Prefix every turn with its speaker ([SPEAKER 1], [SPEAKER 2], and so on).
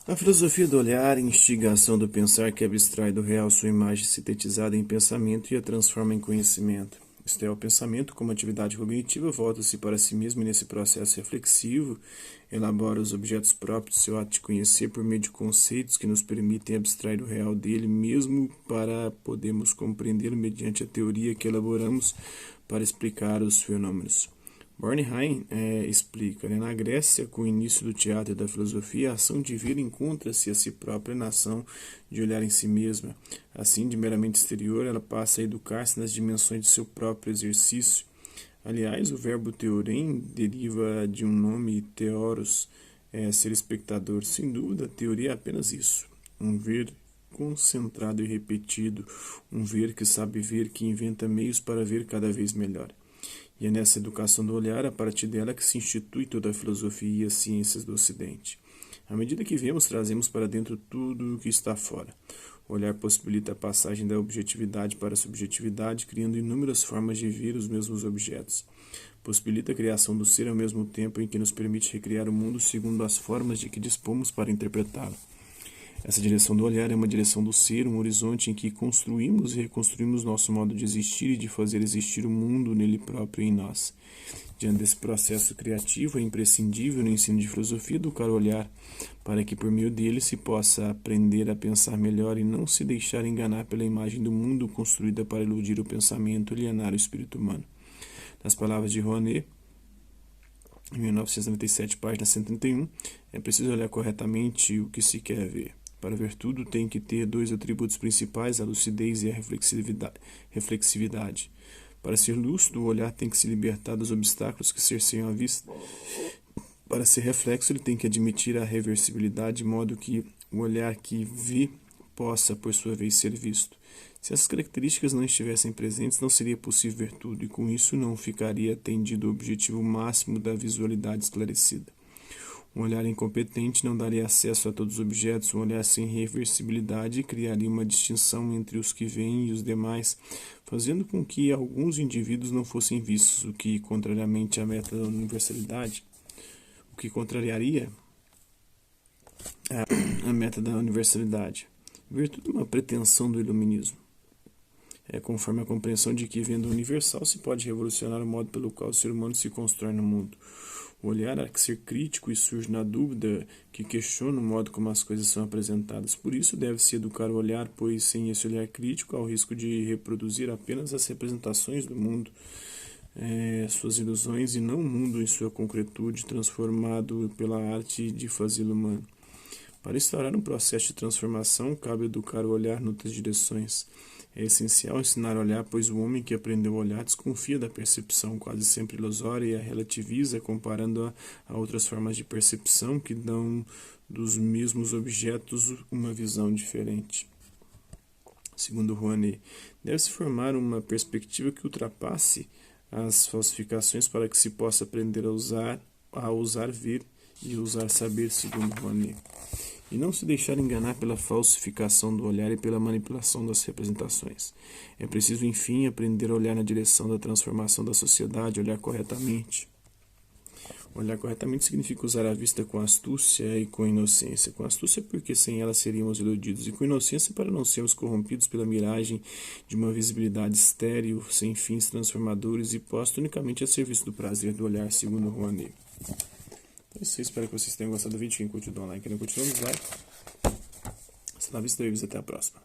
[SPEAKER 1] A filosofia do olhar instiga a ação do pensar que abstrai do real sua imagem sintetizada em pensamento e a transforma em conhecimento. Isto é, o pensamento, como atividade cognitiva, volta-se para si mesmo e, nesse processo reflexivo, elabora os objetos próprios de seu ato de conhecer por meio de conceitos que nos permitem abstrair o real dele, mesmo para podermos compreendê-lo mediante a teoria que elaboramos para explicar os fenômenos. Bornheim explica, na Grécia, com o início do teatro e da filosofia, a ação de vir encontra-se a si própria na ação de olhar em si mesma. Assim, de meramente exterior, ela passa a educar-se nas dimensões de seu próprio exercício. Aliás, o verbo teorem deriva de um nome teoros, ser espectador. Sem dúvida, a teoria é apenas isso, um ver concentrado e repetido, um ver que sabe ver, que inventa meios para ver cada vez melhor. E é nessa educação do olhar, a partir dela, que se institui toda a filosofia e as ciências do Ocidente. À medida que vemos, trazemos para dentro tudo o que está fora. O olhar possibilita a passagem da objetividade para a subjetividade, criando inúmeras formas de ver os mesmos objetos. Possibilita a criação do ser ao mesmo tempo em que nos permite recriar o mundo segundo as formas de que dispomos para interpretá-lo. Essa direção do olhar é uma direção do ser, um horizonte em que construímos e reconstruímos nosso modo de existir e de fazer existir o mundo nele próprio e em nós. Diante desse processo criativo, é imprescindível no ensino de filosofia educar o olhar, para que por meio dele se possa aprender a pensar melhor e não se deixar enganar pela imagem do mundo construída para iludir o pensamento e alienar o espírito humano. Nas palavras de Rouanet, em 1997, página 131, é preciso olhar corretamente o que se quer ver. Para ver tudo, tem que ter dois atributos principais, a lucidez e a reflexividade. Para ser lúcido, o olhar tem que se libertar dos obstáculos que cerceiam a vista. Para ser reflexo, ele tem que admitir a reversibilidade, de modo que o olhar que vê possa, por sua vez, ser visto. Se essas características não estivessem presentes, não seria possível ver tudo, e com isso não ficaria atendido o objetivo máximo da visualidade esclarecida. Um olhar incompetente não daria acesso a todos os objetos. Um olhar sem reversibilidade criaria uma distinção entre os que veem e os demais, fazendo com que alguns indivíduos não fossem vistos, o que contrariamente à meta da universalidade, o que contrariaria a meta da universalidade. Virtude é uma pretensão do iluminismo. É conforme a compreensão de que, vendo o universal, se pode revolucionar o modo pelo qual o ser humano se constrói no mundo. O olhar há que ser crítico e surge na dúvida que questiona o modo como as coisas são apresentadas. Por isso deve-se educar o olhar, pois sem esse olhar crítico há o risco de reproduzir apenas as representações do mundo, suas ilusões, e não o mundo em sua concretude, transformado pela arte de fazê-lo humano. Para instaurar um processo de transformação, cabe educar o olhar noutras direções. É essencial ensinar a olhar, pois o homem que aprendeu a olhar desconfia da percepção, quase sempre ilusória, e a relativiza, comparando-a a outras formas de percepção que dão dos mesmos objetos uma visão diferente. Segundo Rouanet, deve-se formar uma perspectiva que ultrapasse as falsificações para que se possa aprender a usar ver e usar saber, segundo Rouanet, e não se deixar enganar pela falsificação do olhar e pela manipulação das representações. É preciso, enfim, aprender a olhar na direção da transformação da sociedade, olhar corretamente. Olhar corretamente significa usar a vista com astúcia e com inocência. Com astúcia porque sem ela seríamos iludidos, e com inocência para não sermos corrompidos pela miragem de uma visibilidade estéril, sem fins transformadores e posta unicamente a serviço do prazer do olhar, segundo Rouanet. Então é isso, espero que vocês tenham gostado do vídeo. Quem curtiu, dá um like. Quem não curtiu, dá um dislike. Hasta la vista, até a próxima.